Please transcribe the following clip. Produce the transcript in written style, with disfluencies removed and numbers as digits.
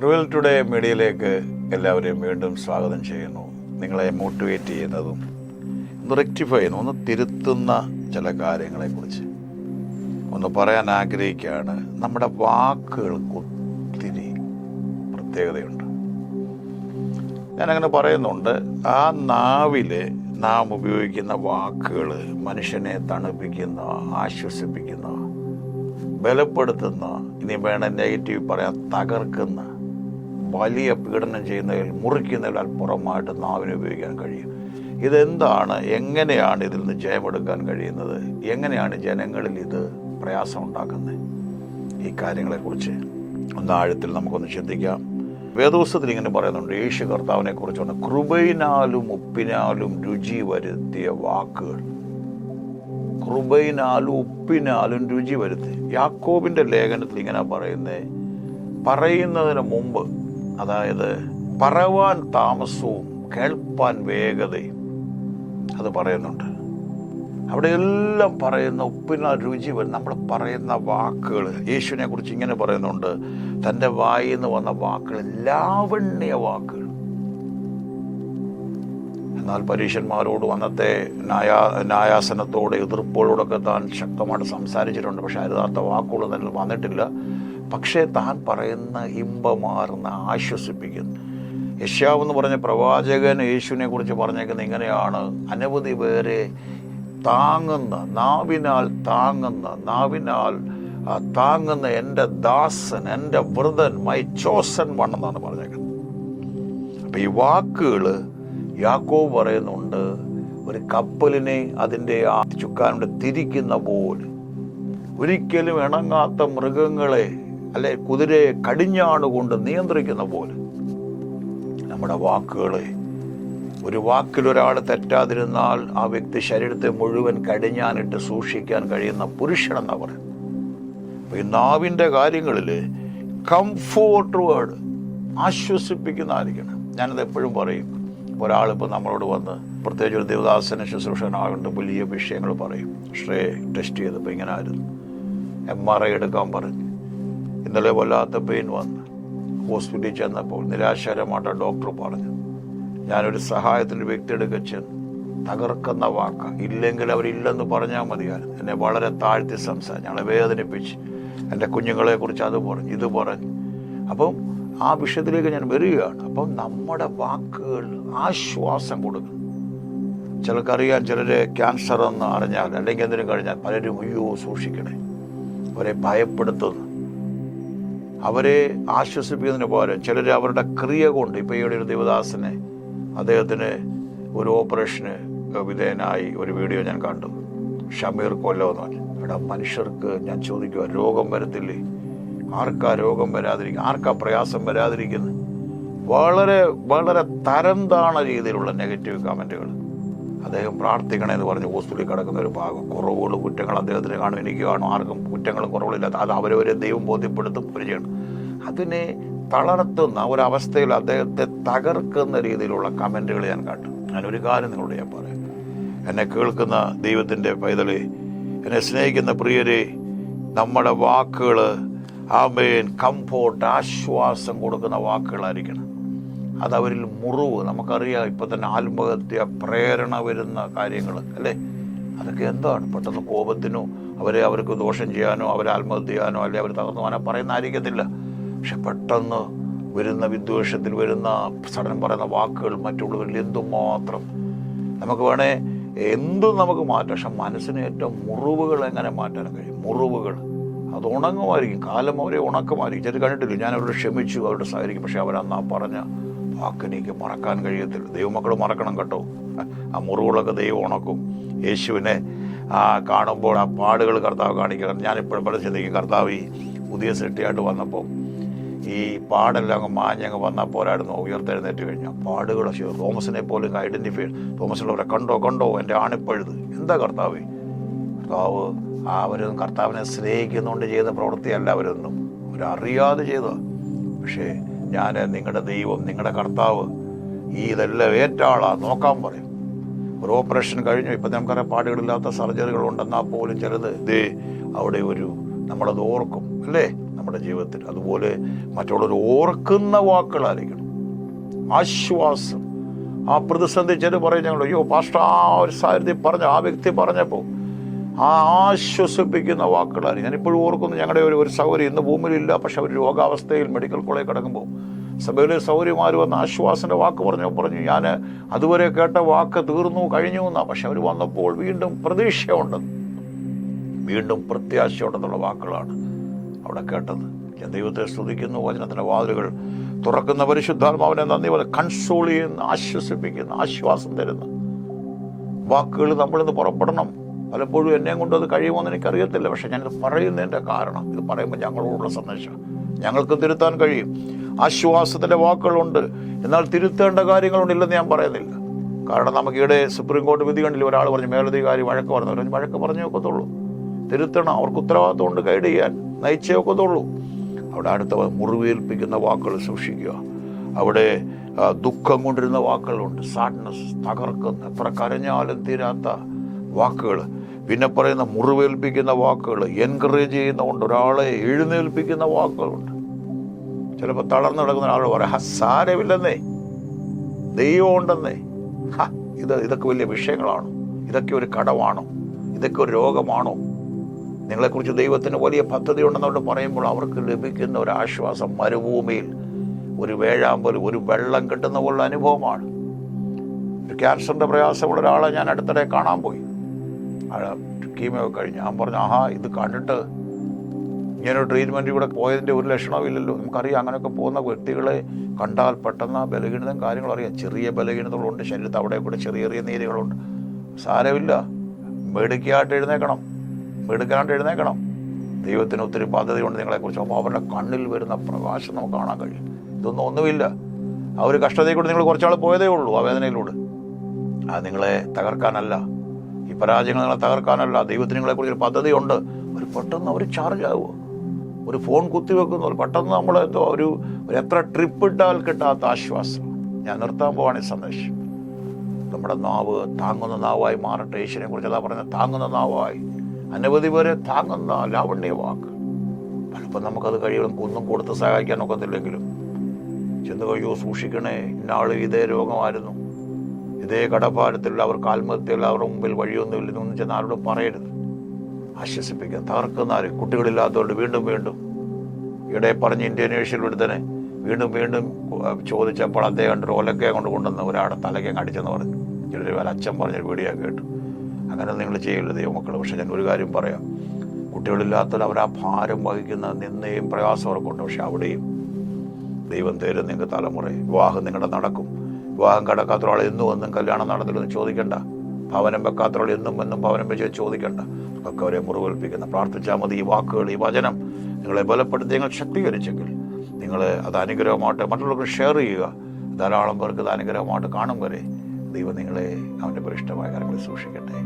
Revel today മീഡിയയിലേക്ക് എല്ലാവരെയും വീണ്ടും സ്വാഗതം ചെയ്യുന്നു. നിങ്ങളെ മോട്ടിവേറ്റ് ചെയ്യുന്നതും ഒന്ന് റെക്ടിഫൈ ചെയ്യുന്നു, ഒന്ന് തിരുത്തുന്ന ചില കാര്യങ്ങളെക്കുറിച്ച് ഒന്ന് പറയാൻ ആഗ്രഹിക്കുകയാണ്. നമ്മുടെ വാക്കുകൾക്ക് ഒത്തിരി പ്രത്യേകതയുണ്ട്. ഞാനങ്ങനെ പറയുന്നുണ്ട്. ആ നാവിൽ നാം ഉപയോഗിക്കുന്ന വാക്കുകൾ മനുഷ്യനെ തണുപ്പിക്കുന്ന, ആശ്വസിപ്പിക്കുന്ന, ബലപ്പെടുത്തുന്ന, ഇനി വേണം നെഗറ്റീവ് പറയാൻ, തകർക്കുന്ന, വലിയ പീഡനം ചെയ്യുന്നതിൽ, മുറിക്കുന്നതിൽ അപ്പുറമായിട്ട് നാവിനെ ഉപയോഗിക്കാൻ കഴിയും. ഇതെന്താണ്? എങ്ങനെയാണ് ഇതിൽ നിന്ന് ജയമെടുക്കാൻ കഴിയുന്നത്? എങ്ങനെയാണ് ജനങ്ങളിൽ ഇത് പ്രയാസം ഉണ്ടാക്കുന്നത്? ഈ കാര്യങ്ങളെക്കുറിച്ച് ഒന്ന് ആഴത്തിൽ നമുക്കൊന്ന് ചിന്തിക്കാം. വേദപുസ്തകത്തിൽ ഇങ്ങനെ പറയുന്നുണ്ട്, യേശു കർത്താവിനെ കുറിച്ചുണ്ട്, കൃപയിനാലും ഉപ്പിനാലും രുചി വരുത്തിയ വാക്കുകൾ. കൃപയിനാലും ഉപ്പിനാലും രുചി വരുത്തി. യാക്കോബിന്റെ ലേഖനത്തിൽ ഇങ്ങനെ പറയുന്നതിന് മുമ്പ്, അതായത് പറവാൻ താമസവും കേൾപ്പാൻ വേഗതയും, അത് പറയുന്നുണ്ട്. അവിടെ എല്ലാം പറയുന്ന ഉപ്പിനാൽ രുചി വരും. നമ്മൾ പറയുന്ന വാക്കുകൾ, യേശുവിനെ കുറിച്ച് ഇങ്ങനെ പറയുന്നുണ്ട്, തൻ്റെ വായിൽ നിന്ന് വന്ന വാക്കുകൾ ലാവണ്യ വാക്കുകൾ. എന്നാൽ പരീശന്മാരോട് അന്നത്തെ ന്യായാസനത്തോടെ എതിർപ്പോടൊക്കെ താൻ ശക്തമായിട്ട് സംസാരിച്ചിട്ടുണ്ട്. പക്ഷെ യഥാർത്ഥ വാക്കുകൾ തന്നെ വന്നിട്ടില്ല. പക്ഷേ താൻ പറയുന്ന ഇമ്പമാർന്ന, ആശ്വസിപ്പിക്കുന്നു. യെശയ്യാവ് എന്ന് പറഞ്ഞ പ്രവാചകൻ യേശുവിനെ കുറിച്ച് പറഞ്ഞേക്കുന്നത് ഇങ്ങനെയാണ്: അനവധി പേരെ താങ്ങുന്ന, നാവിനാൽ താങ്ങുന്ന എൻ്റെ ദാസൻ, എൻ്റെ വൃതൻ, മൈ ചോസൻ വൺ എന്നാണ് പറഞ്ഞേക്കുന്നത്. അപ്പം ഈ വാക്കുകൾ യാക്കോബ് പറയുന്നുണ്ട്, ഒരു കപ്പലിനെ അതിൻ്റെ ആ ചുക്കാനുണ്ട് തിരിക്കുന്ന പോലെ, ഒരിക്കലും ഇണങ്ങാത്ത മൃഗങ്ങളെ അല്ലെ കുതിരയെ കടിഞ്ഞാണുകൊണ്ട് നിയന്ത്രിക്കുന്ന പോലെ നമ്മുടെ വാക്കുകളെ, ഒരു വാക്കിൽ ഒരാൾ തെറ്റാതിരുന്നാൽ ആ വ്യക്തി ശരീരത്തെ മുഴുവൻ കടിഞ്ഞാനിട്ട് സൂക്ഷിക്കാൻ കഴിയുന്ന പുരുഷനെന്നാണ് പറയുന്നത്. അപ്പോൾ ഈ നാവിൻ്റെ കാര്യങ്ങളിൽ കംഫോർട്ട് വേർഡ്, ആശ്വസിപ്പിക്കുന്നതായിരിക്കണം. ഞാനത് എപ്പോഴും പറയും. ഒരാളിപ്പോൾ നമ്മളോട് വന്ന്, പ്രത്യേകിച്ച് ഒരു ദേവദാസന ശുശ്രൂഷനാകൊണ്ട് വലിയ വിഷയങ്ങൾ പറയും. ടെസ്റ്റ് ചെയ്തപ്പോൾ ഇങ്ങനെ ആയിരുന്നു, MRI എടുക്കാൻ പറഞ്ഞു, ഇന്നലെ വല്ലാത്ത പെയിൻ വന്ന് ഹോസ്പിറ്റലിൽ ചെന്നപ്പോൾ നിരാശകരമായിട്ട് ഡോക്ടർ പറഞ്ഞു. ഞാനൊരു സഹായത്തിൻ്റെ വ്യക്തിയെടുക്കെ ചെന്ന്, തകർക്കുന്ന വാക്ക, ഇല്ലെങ്കിൽ അവരില്ലെന്ന് പറഞ്ഞാൽ മതിയായിരുന്നു. എന്നെ വളരെ താഴ്ത്തി സംസാരിച്ച് ഞങ്ങളെ വേദനിപ്പിച്ച്, എൻ്റെ കുഞ്ഞുങ്ങളെക്കുറിച്ച് അത് പറഞ്ഞു, ഇത് പറഞ്ഞു. അപ്പം ആ വിഷയത്തിലേക്ക് ഞാൻ വരികയാണ്. അപ്പം നമ്മുടെ വാക്കുകൾ ആശ്വാസം കൊടുക്കും. ചിലർക്കറിയാം, ചിലരെ ക്യാൻസർ എന്ന് അറിഞ്ഞാൽ അല്ലെങ്കിൽ എന്തിനും കഴിഞ്ഞാൽ പലരും അയ്യോ സൂക്ഷിക്കണേ, അവരെ ഭയപ്പെടുത്തുന്നു, അവരെ ആശ്വസിപ്പിക്കുന്നതിന് പകരം ചിലർ അവരുടെ ക്രിയ കൊണ്ട്, ഇപ്പോൾ ഈയിടെ ഒരു ദേവദാസനെ, അദ്ദേഹത്തിന് ഒരു ഓപ്പറേഷന് വിധേയനായി ഒരു വീഡിയോ ഞാൻ കണ്ടു. ഷമീർ കൊല്ലം എന്ന് പറഞ്ഞു. ഇവിടെ മനുഷ്യർക്ക് ഞാൻ ചോദിക്കുക, രോഗം വരത്തില്ലേ? ആർക്കാ രോഗം വരാതിരിക്കുക? ആർക്കാ പ്രയാസം വരാതിരിക്കുന്നത്? വളരെ വളരെ തരം താണ രീതിയിലുള്ള നെഗറ്റീവ് കമൻറ്റുകൾ. അദ്ദേഹം പ്രാർത്ഥിക്കണമെന്ന് പറഞ്ഞ് ഹോസ്പിറ്റലിൽ കിടക്കുന്ന ഒരു ഭാഗം, കുറവുകൾ, കുറ്റങ്ങൾ അദ്ദേഹത്തിന് കാണും, എനിക്ക് കാണും, ആർക്കും കുറ്റങ്ങളും കുറവുകളില്ലാത്ത, അത് അവരവരെ ദൈവം ബോധ്യപ്പെടുത്തും ചെയ്യണം. അതിനെ തളർത്തുന്ന ഒരവസ്ഥയിൽ അദ്ദേഹത്തെ തകർക്കുന്ന രീതിയിലുള്ള കമൻറ്റുകൾ ഞാൻ കണ്ടു. ഞാനൊരു കാര്യം നിങ്ങളോട് ഞാൻ പറയാം. എന്നെ കേൾക്കുന്ന ദൈവത്തിൻ്റെ പൈതലേ, എന്നെ സ്നേഹിക്കുന്ന പ്രിയരെ, നമ്മുടെ വാക്കുകൾ ആമേൻ കംഫോർട്ട്, ആശ്വാസം കൊടുക്കുന്ന വാക്കുകളായിരിക്കണം. അതവരിൽ മുറിവ്, നമുക്കറിയാം ഇപ്പോൾ തന്നെ ആത്മഹത്യ പ്രേരണ വരുന്ന കാര്യങ്ങൾ അല്ലേ, അതൊക്കെ എന്താണ്? പെട്ടെന്ന് കോപത്തിനോ അവർക്ക് ദോഷം ചെയ്യാനോ അവരെ ആത്മഹത്യ ചെയ്യാനോ അല്ലെങ്കിൽ അവർ തകർന്നു പോകാനോ പറയുന്നതായിരിക്കത്തില്ല. പക്ഷെ പെട്ടെന്ന് വരുന്ന വിദ്വേഷത്തിൽ വരുന്ന സഡൻ പറയുന്ന വാക്കുകൾ മറ്റുള്ളവരിൽ എന്തുമാത്രം നമുക്ക് വേണേ എന്തും നമുക്ക് മാറ്റാം. പക്ഷെ മനസ്സിന് ഏറ്റവും മുറിവുകൾ എങ്ങനെ മാറ്റാൻ കഴിയും? മുറിവുകൾ അത് ഉണങ്ങുമായിരിക്കും, കാലം അവരെ ഉണക്കമായിരിക്കും. ചെറിയ കണ്ടിട്ടില്ല, ഞാൻ അവരോട് ക്ഷമിച്ചു, അവരോട് സഹകരിക്കും. പക്ഷെ അവരന്നാ പറഞ്ഞ വാക്കെനിക്ക് മറക്കാൻ കഴിയത്തില്ല. ദൈവമക്കൾ മറക്കണം കേട്ടോ. ആ മുറിവുകളൊക്കെ ദൈവം ഉണക്കും. യേശുവിനെ കാണുമ്പോൾ ആ പാടുകൾ കർത്താവ് കാണിക്കണം. ഞാനിപ്പോഴും പല ചിന്തിക്കും, കർത്താവ് ഈ പുതിയ സൃഷ്ടിയായിട്ട് വന്നപ്പോൾ ഈ പാടെല്ലാം അങ്ങ് മാഞ്ഞങ്ങ് വന്നാൽ പോരായിരുന്നു, ഉയർത്തെഴുന്നേറ്റ് കഴിഞ്ഞാൽ പാടുകൾ. തോമസിനെ പോലും ഐഡൻറ്റിഫൈ, തോമസിലുള്ളവരെ കണ്ടോ എൻ്റെ ആണിപ്പഴുത്. എന്താ കർത്താവ് അവരൊന്നും കർത്താവിനെ സ്നേഹിക്കുന്നുകൊണ്ട് ചെയ്ത പ്രവൃത്തിയല്ല, അവരൊന്നും അവരറിയാതെ ചെയ്തതാണ്. പക്ഷേ ഞാൻ നിങ്ങളുടെ ദൈവം, നിങ്ങളുടെ കർത്താവ് ഇതെല്ലാം ഏറ്റ ആളാണ്, നോക്കാൻ പറയും. ഒരു ഓപ്പറേഷൻ കഴിഞ്ഞു, ഇപ്പം നമുക്കറിയാം പാടുകളില്ലാത്ത സർജറികളുണ്ടെന്നാൽ പോലും ചിലത് അവിടെ നമ്മളത് ഓർക്കും അല്ലേ, നമ്മുടെ ജീവിതത്തിൽ. അതുപോലെ മറ്റുള്ളവർ ഓർക്കുന്ന വാക്കുകളായിരിക്കണം. ആശ്വാസം. ആ പ്രതിസന്ധി ചില പറയും, ഞങ്ങൾ അയ്യോ പാസ്റ്റർ ആ ഒരു സാഹചര്യം പറഞ്ഞ ആ വ്യക്തി പറഞ്ഞപ്പോൾ ആ ആശ്വസിപ്പിക്കുന്ന വാക്കുകളായിരിക്കും. ഞാനിപ്പോഴും ഓർക്കുന്നു, ഞങ്ങളുടെ ഒരു സൗകര്യം ഇന്ന് ഭൂമിയിലില്ല, പക്ഷെ അവർ രോഗാവസ്ഥയിൽ മെഡിക്കൽ കോളേജ് കിടക്കുമ്പോൾ സഭയിലെ സൗകര്യമാർ വന്ന് ആശ്വാസൻ്റെ വാക്ക് പറഞ്ഞു ഞാൻ അതുവരെ കേട്ട വാക്ക് തീർന്നു കഴിഞ്ഞു എന്നാണ്. പക്ഷെ അവർ വന്നപ്പോൾ വീണ്ടും പ്രതീക്ഷയുണ്ടെന്ന്, വീണ്ടും പ്രത്യാശയുണ്ടെന്നുള്ള വാക്കുകളാണ് അവിടെ കേട്ടത്. ഞാൻ ദൈവത്തെ സ്തുതിക്കുന്നു. വചനത്തിൻ്റെ വാതിലുകൾ തുറക്കുന്ന പരിശുദ്ധാത്മാവിനെ നന്ദി പോലെ കൺസോൾ ചെയ്യുന്ന, ആശ്വസിപ്പിക്കുന്ന, ആശ്വാസം തരുന്ന വാക്കുകൾ നമ്മളിന്ന് പുറപ്പെടണം. പലപ്പോഴും എന്നെയും കൊണ്ട് അത് കഴിയുമോയെന്ന് എനിക്കറിയത്തില്ല. പക്ഷെ ഞാനിത് പറയുന്നതിൻ്റെ കാരണം, ഇത് പറയുമ്പോൾ ഞങ്ങളോടുള്ള സന്ദേശം ഞങ്ങൾക്ക് തിരുത്താൻ കഴിയും. ആശ്വാസത്തിൻ്റെ വാക്കുകളുണ്ട്, എന്നാൽ തിരുത്തേണ്ട കാര്യങ്ങളുണ്ടില്ലെന്ന് ഞാൻ പറയുന്നില്ല. കാരണം നമുക്കിടെ സുപ്രീം കോടതി വിധി കണ്ടില്ല, ഒരാൾ പറഞ്ഞു മേലധികാരി വഴക്ക് പറഞ്ഞു, അവർ വഴക്ക് പറഞ്ഞേ ഒക്കത്തുള്ളൂ. തിരുത്തണം, അവർക്ക് ഉത്തരവാദിത്വം കൊണ്ട് ഗൈഡ് ചെയ്യാൻ, നയിച്ചേ ഒക്കത്തുള്ളൂ. അവിടെ അടുത്ത മുറിവേൽപ്പിക്കുന്ന വാക്കുകൾ സൂക്ഷിക്കുക. അവിടെ ദുഃഖം കൊണ്ടിരുന്ന വാക്കുകളുണ്ട്, സാഡ്നസ്, തകർക്കുന്ന, എത്ര കരഞ്ഞാലും തീരാത്ത വാക്കുകൾ. പിന്നെ പറയുന്ന മുറിവേൽപ്പിക്കുന്ന വാക്കുകൾ, എൻകറേജ് ചെയ്യുന്നതുകൊണ്ട്, ഒരാളെ എഴുന്നേൽപ്പിക്കുന്ന വാക്കുകളുണ്ട്. ചിലപ്പോൾ തളർന്നു കിടക്കുന്ന ഒരാൾ പറയാം സാരമില്ലെന്നേ, ദൈവം ഉണ്ടെന്നേ. ഇതൊക്കെ വലിയ വിഷയങ്ങളാണോ? ഇതൊക്കെ ഒരു കടമാണോ? ഇതൊക്കെ ഒരു രോഗമാണോ? നിങ്ങളെക്കുറിച്ച് ദൈവത്തിന് വലിയ പദ്ധതി ഉണ്ടെന്നവർ പറയുമ്പോൾ അവർക്ക് ലഭിക്കുന്ന ഒരു ആശ്വാസം മരുഭൂമിയിൽ ഒരു വേഴാമ്പൽ, ഒരു വെള്ളം കിട്ടുന്ന പോലുള്ള അനുഭവമാണ്. ഒരു ക്യാൻസറിൻ്റെ പ്രയാസമുള്ള ഒരാളെ ഞാൻ അടുത്തിടെ കാണാൻ പോയി. കീമോ കഴിഞ്ഞ് ഞാൻ പറഞ്ഞു, ആഹാ ഇത് കണ്ടിട്ട് ഇങ്ങനൊരു ട്രീറ്റ്മെൻറ്റ് കൂടെ പോയതിൻ്റെ ഒരു ലക്ഷണവും ഇല്ലല്ലോ. നമുക്കറിയാം അങ്ങനെയൊക്കെ പോകുന്ന വ്യക്തികളെ കണ്ടാൽ പെട്ടെന്ന് ആ ബലഹീനതയും കാര്യങ്ങളും അറിയാം. ചെറിയ ബലഹീനതകളുണ്ട് ശരീരത്തിൽ, അവിടെ കൂടെ ചെറിയ ചെറിയ നീരുകളുണ്ട്. സാരമില്ല, മെടുക്കായിട്ട് എഴുന്നേക്കണം, മെടുക്കാണ്ട് എഴുന്നേക്കണം. ദൈവത്തിന് ഒത്തിരി പദ്ധതിയുണ്ട് നിങ്ങളെക്കുറിച്ച്. അപ്പോൾ അവരുടെ കണ്ണിൽ വരുന്ന പ്രകാശം നമുക്ക് കാണാൻ കഴിയും. ഇതൊന്നും ഒന്നുമില്ല, ആ ഒരു കഷ്ടതയെക്കൂടെ നിങ്ങൾ കുറച്ചാൾ പോയതേ ഉള്ളൂ, ആ വേദനയിലൂടെ. അത് നിങ്ങളെ തകർക്കാനല്ല, ഈ പരാജയങ്ങൾ നിങ്ങളെ തകർക്കാനല്ല. ദൈവത്തിന് നിങ്ങളെക്കുറിച്ചൊരു പദ്ധതിയുണ്ട്. ഒരു പെട്ടെന്ന് അവർ ചാർജ് ആവുമോ, ഒരു ഫോൺ കുത്തിവെക്കുന്നു, പെട്ടെന്ന് നമ്മൾ എന്തോ ഒരു എത്ര ട്രിപ്പ് ഇട്ടാൽ കിട്ടാത്ത ആശ്വാസം. ഞാൻ നിർത്താൻ പോവാണ് ഈ സന്ദേശം. നമ്മുടെ നാവ് താങ്ങുന്ന നാവായി മാറട്ടെ. യേശുവിനെ കുറിച്ച് അതാ പറഞ്ഞത്, താങ്ങുന്ന നാവായി. അനവധി പേരെ താങ്ങുന്ന ലാവണ്യ വാക്ക്. പലപ്പോൾ നമുക്കത് കഴിയും ഒന്നും കൊടുത്ത് സഹായിക്കാൻ ഒക്കത്തില്ലെങ്കിലും ചെന്ന് കഴിയോ സൂക്ഷിക്കണേ, ഇന്നാൾ ഇതേ രോഗമായിരുന്നു, ഇതേ കടപ്പാരത്തിൽ അവർക്ക് ആത്മഹത്യയിൽ അവരുടെ മുമ്പിൽ വഴിയൊന്നുമില്ല എന്നൊന്നും ചെന്ന് ആരോടും പറയരുത്. ആശ്വസിപ്പിക്കാൻ. തകർക്കുന്ന കുട്ടികളില്ലാത്തവരുടെ വീണ്ടും വീണ്ടും ഇവിടെ പറഞ്ഞ് ഇന്ത്യൻ ഏഷ്യയിൽ ഒരുത്തനെ വീണ്ടും വീണ്ടും ചോദിച്ചപ്പോൾ അദ്ദേഹം ഒരു ഒലക്കെ കൊണ്ടുവന്ന് ഒരാടെ തലയ്ക്ക് അടിച്ചെന്ന് പറഞ്ഞു. ചിലർ അച്ഛൻ പറഞ്ഞൊരു വീഡിയോ കേട്ടു. അങ്ങനെ നിങ്ങൾ ചെയ്യില്ല ദൈവമക്കൾ. പക്ഷെ ഞാൻ ഒരു കാര്യം പറയാം, കുട്ടികളില്ലാത്തവർ അവർ ആ ഭാരം വഹിക്കുന്ന നിന്നയും പ്രയാസം അവർക്കുണ്ട്. പക്ഷെ അവിടെയും ദൈവം തരും നിങ്ങൾക്ക് തലമുറ. വിവാഹം നിങ്ങളുടെ നടക്കും. വിവാഹം കടക്കാത്ത ഒരാൾ എന്നും കല്യാണം നടന്നില്ലെന്ന് ചോദിക്കണ്ട. ഭവനം വെക്കാത്ത ഒരാൾ എന്നും ഭവനം വെച്ച് ചോദിക്കണ്ട. ഒക്കെ അവരെ മുറിവേൽപ്പിക്കുന്ന പ്രാർത്ഥിച്ചാൽ മതി. ഈ വാക്കുകൾ, ഈ വചനം നിങ്ങളെ ബലപ്പെടുത്തി നിങ്ങൾ ശക്തീകരിച്ചെങ്കിൽ നിങ്ങൾ അത് അനുഗ്രഹമായിട്ട് മറ്റുള്ളവർക്ക് ഷെയർ ചെയ്യുക. ധാരാളം പേർക്ക് ഇത് അനുഗ്രഹമായിട്ട് കാണും വരെ ദൈവം നിങ്ങളെ അവൻ്റെ പരിഷ്ടമായ കാര്യങ്ങളിൽ സൂക്ഷിക്കട്ടെ.